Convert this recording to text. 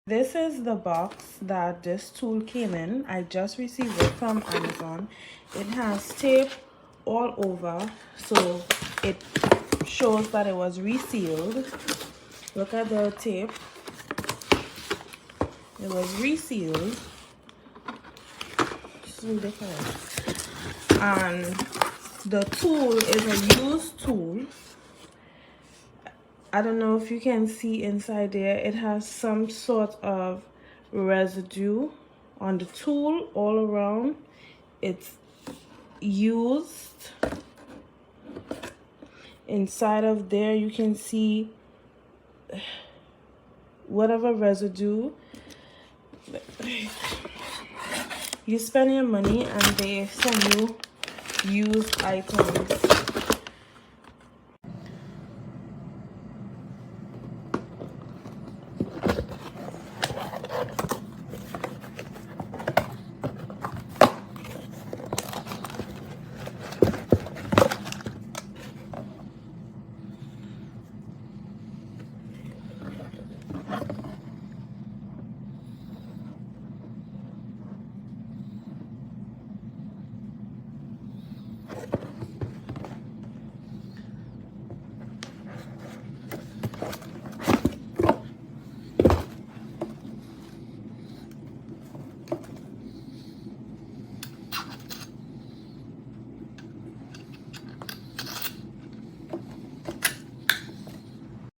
This is the box that this tool came in. I just received it from Amazon. It has tape all over, so it shows that it was resealed. Look at the tape. It was resealed. It's ridiculous. And the tool is a used tool. I don't know if you can see inside there. It has some sort of residue on the tool all around. It's used. Inside of there you can see whatever residue. You spend your money and they send you used items.